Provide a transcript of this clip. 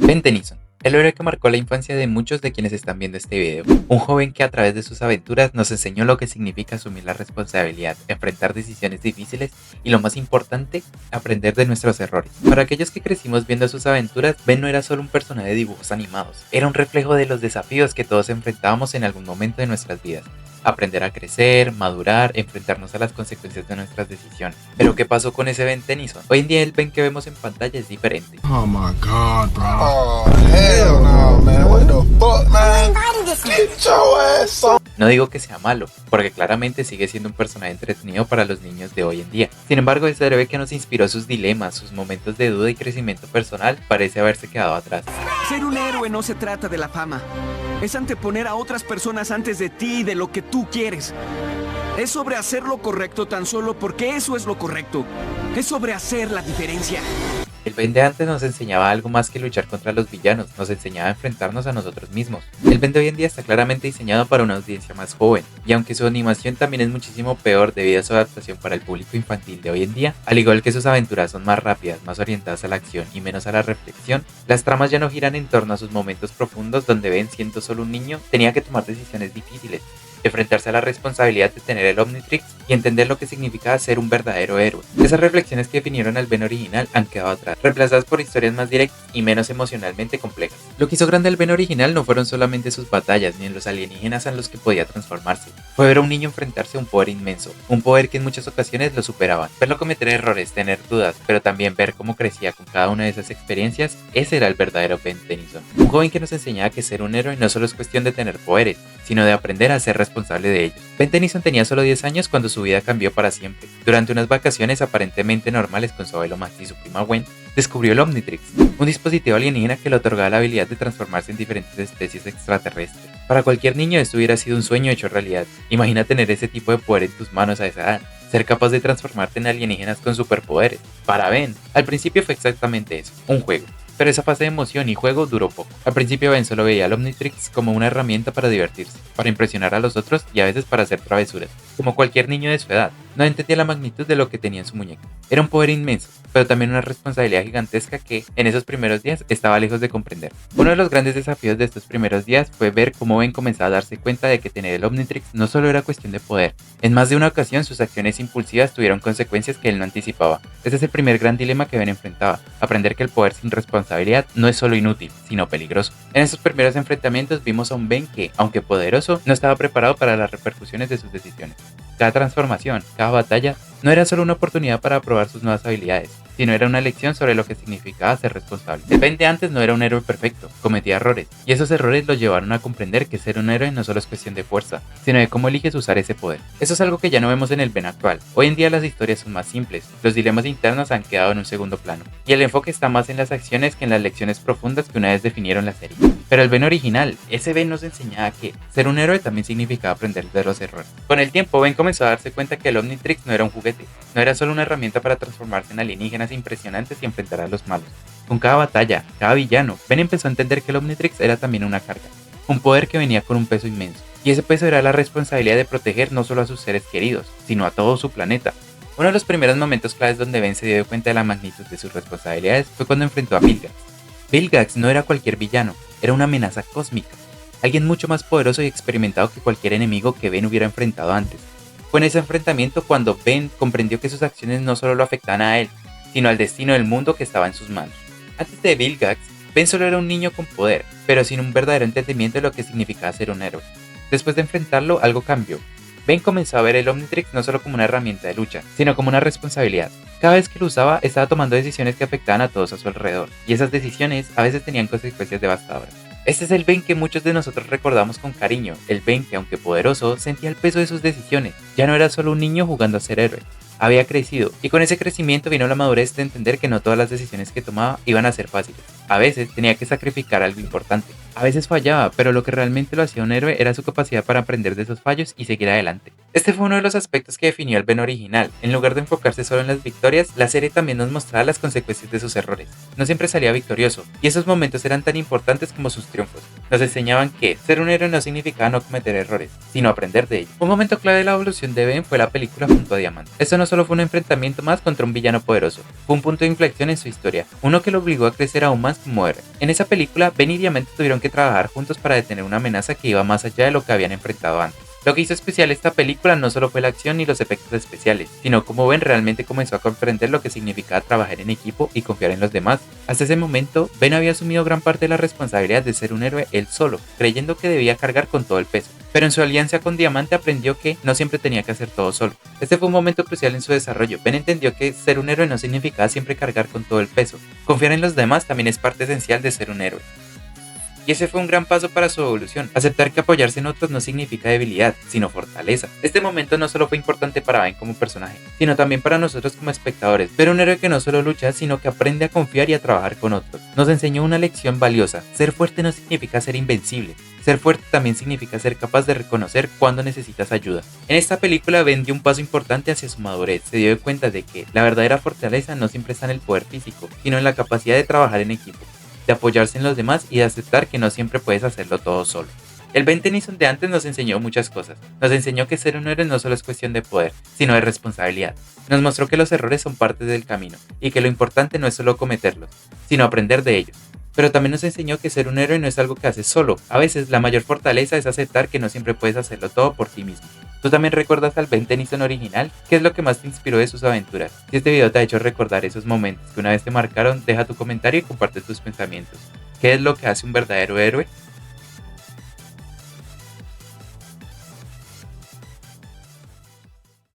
Ben Tennyson, el héroe que marcó la infancia de muchos de quienes están viendo este video. Un joven que a través de sus aventuras nos enseñó lo que significa asumir la responsabilidad, enfrentar decisiones difíciles y lo más importante, aprender de nuestros errores. Para aquellos que crecimos viendo sus aventuras, Ben no era solo un personaje de dibujos animados, era un reflejo de los desafíos que todos enfrentábamos en algún momento de nuestras vidas. Aprender a crecer, madurar, enfrentarnos a las consecuencias de nuestras decisiones. Pero ¿qué pasó con ese Ben Tennyson? Hoy en día el Ben que vemos en pantalla es diferente. Oh my god, bro. Oh, hell no, man. What the fuck, man? Get your ass on. No digo que sea malo, porque claramente sigue siendo un personaje entretenido para los niños de hoy en día. Sin embargo, ese héroe que nos inspiró sus dilemas, sus momentos de duda y crecimiento personal, parece haberse quedado atrás. Ser un héroe no se trata de la fama. Es anteponer a otras personas antes de ti y de lo que tú quieres. Es sobre hacer lo correcto tan solo porque eso es lo correcto. Es sobre hacer la diferencia. El Ben de antes nos enseñaba algo más que luchar contra los villanos, nos enseñaba a enfrentarnos a nosotros mismos. El Ben de hoy en día está claramente diseñado para una audiencia más joven, y aunque su animación también es muchísimo peor debido a su adaptación para el público infantil de hoy en día, al igual que sus aventuras son más rápidas, más orientadas a la acción y menos a la reflexión, las tramas ya no giran en torno a sus momentos profundos donde Ben, siendo solo un niño, tenía que tomar decisiones difíciles, enfrentarse a la responsabilidad de tener el Omnitrix y entender lo que significaba ser un verdadero héroe. Esas reflexiones que definieron al Ben original han quedado atrás, reemplazadas por historias más directas y menos emocionalmente complejas. Lo que hizo grande al Ben original no fueron solamente sus batallas ni en los alienígenas en los que podía transformarse, fue ver a un niño enfrentarse a un poder inmenso, un poder que en muchas ocasiones lo superaban. Verlo cometer errores, tener dudas, pero también ver cómo crecía con cada una de esas experiencias, ese era el verdadero Ben Tennyson. Un joven que nos enseñaba que ser un héroe no solo es cuestión de tener poderes, sino de aprender a ser responsable de ellos. Ben Tennyson tenía solo 10 años cuando su vida cambió para siempre. Durante unas vacaciones aparentemente normales con su abuelo Max y su prima Gwen, descubrió el Omnitrix, un dispositivo alienígena que le otorgaba la habilidad de transformarse en diferentes especies extraterrestres. Para cualquier niño esto hubiera sido un sueño hecho realidad. Imagina tener ese tipo de poder en tus manos a esa edad, ser capaz de transformarte en alienígenas con superpoderes. Para Ben, al principio fue exactamente eso, un juego. Pero esa fase de emoción y juego duró poco. Al principio Ben solo veía al Omnitrix como una herramienta para divertirse, para impresionar a los otros y a veces para hacer travesuras, como cualquier niño de su edad. No entendía la magnitud de lo que tenía en su muñeca. Era un poder inmenso, pero también una responsabilidad gigantesca que, en esos primeros días, estaba lejos de comprender. Uno de los grandes desafíos de estos primeros días fue ver cómo Ben comenzaba a darse cuenta de que tener el Omnitrix no solo era cuestión de poder. En más de una ocasión, sus acciones impulsivas tuvieron consecuencias que él no anticipaba. Ese es el primer gran dilema que Ben enfrentaba, aprender que el poder sin responsabilidad no es solo inútil, sino peligroso. En esos primeros enfrentamientos vimos a un Ben que, aunque poderoso, no estaba preparado para las repercusiones de sus decisiones. Cada transformación, cada batalla, no era solo una oportunidad para probar sus nuevas habilidades, sino era una lección sobre lo que significaba ser responsable. El Ben de antes no era un héroe perfecto, cometía errores, y esos errores lo llevaron a comprender que ser un héroe no solo es cuestión de fuerza, sino de cómo eliges usar ese poder. Eso es algo que ya no vemos en el Ben actual. Hoy en día las historias son más simples, los dilemas internos han quedado en un segundo plano, y el enfoque está más en las acciones que en las lecciones profundas que una vez definieron la serie. Pero el Ben original, ese Ben nos enseñaba que ser un héroe también significaba aprender de los errores. Con el tiempo Ben comenzó a darse cuenta que el Omnitrix no era un juguete, no era solo una herramienta para transformarse en alienígenas impresionantes y enfrentar a los malos. Con cada batalla, cada villano, Ben empezó a entender que el Omnitrix era también una carga, un poder que venía con un peso inmenso, y ese peso era la responsabilidad de proteger no solo a sus seres queridos, sino a todo su planeta. Uno de los primeros momentos claves donde Ben se dio cuenta de la magnitud de sus responsabilidades fue cuando enfrentó a Vilgax. Vilgax no era cualquier villano, era una amenaza cósmica, alguien mucho más poderoso y experimentado que cualquier enemigo que Ben hubiera enfrentado antes. Fue en ese enfrentamiento cuando Ben comprendió que sus acciones no solo lo afectaban a él, sino al destino del mundo que estaba en sus manos. Antes de Vilgax, Ben solo era un niño con poder, pero sin un verdadero entendimiento de lo que significaba ser un héroe. Después de enfrentarlo, algo cambió. Ben comenzó a ver el Omnitrix no solo como una herramienta de lucha, sino como una responsabilidad. Cada vez que lo usaba, estaba tomando decisiones que afectaban a todos a su alrededor, y esas decisiones a veces tenían consecuencias devastadoras. Este es el Ben que muchos de nosotros recordamos con cariño, el Ben que, aunque poderoso, sentía el peso de sus decisiones. Ya no era solo un niño jugando a ser héroe. Había crecido, y con ese crecimiento vino la madurez de entender que no todas las decisiones que tomaba iban a ser fáciles. A veces tenía que sacrificar algo importante. A veces fallaba, pero lo que realmente lo hacía un héroe era su capacidad para aprender de esos fallos y seguir adelante. Este fue uno de los aspectos que definió el Ben original. En lugar de enfocarse solo en las victorias, la serie también nos mostraba las consecuencias de sus errores. No siempre salía victorioso, y esos momentos eran tan importantes como sus triunfos. Nos enseñaban que ser un héroe no significaba no cometer errores, sino aprender de ellos. Un momento clave de la evolución de Ben fue la película Junto a Diamante. Esto no solo fue un enfrentamiento más contra un villano poderoso, fue un punto de inflexión en su historia, uno que lo obligó a crecer aún más como héroe. En esa película, Ben y Diamante tuvieron que trabajar juntos para detener una amenaza que iba más allá de lo que habían enfrentado antes. Lo que hizo especial esta película no solo fue la acción ni los efectos especiales, sino cómo Ben realmente comenzó a comprender lo que significaba trabajar en equipo y confiar en los demás. Hasta ese momento, Ben había asumido gran parte de la responsabilidad de ser un héroe él solo, creyendo que debía cargar con todo el peso. Pero en su alianza con Diamante aprendió que no siempre tenía que hacer todo solo. Este fue un momento crucial en su desarrollo. Ben entendió que ser un héroe no significaba siempre cargar con todo el peso. Confiar en los demás también es parte esencial de ser un héroe. Y ese fue un gran paso para su evolución. Aceptar que apoyarse en otros no significa debilidad, sino fortaleza. Este momento no solo fue importante para Ben como personaje, sino también para nosotros como espectadores. Ver un héroe que no solo lucha, sino que aprende a confiar y a trabajar con otros. Nos enseñó una lección valiosa. Ser fuerte no significa ser invencible. Ser fuerte también significa ser capaz de reconocer cuando necesitas ayuda. En esta película Ben dio un paso importante hacia su madurez. Se dio cuenta de que la verdadera fortaleza no siempre está en el poder físico, sino en la capacidad de trabajar en equipo, de apoyarse en los demás y de aceptar que no siempre puedes hacerlo todo solo. El Ben Tennyson de antes nos enseñó muchas cosas. Nos enseñó que ser un héroe no solo es cuestión de poder, sino de responsabilidad. Nos mostró que los errores son parte del camino y que lo importante no es solo cometerlos, sino aprender de ellos. Pero también nos enseñó que ser un héroe no es algo que haces solo. A veces la mayor fortaleza es aceptar que no siempre puedes hacerlo todo por ti mismo. ¿Tú también recuerdas al Ben Tennyson original? ¿Qué es lo que más te inspiró de sus aventuras? Si este video te ha hecho recordar esos momentos que una vez te marcaron, deja tu comentario y comparte tus pensamientos. ¿Qué es lo que hace un verdadero héroe?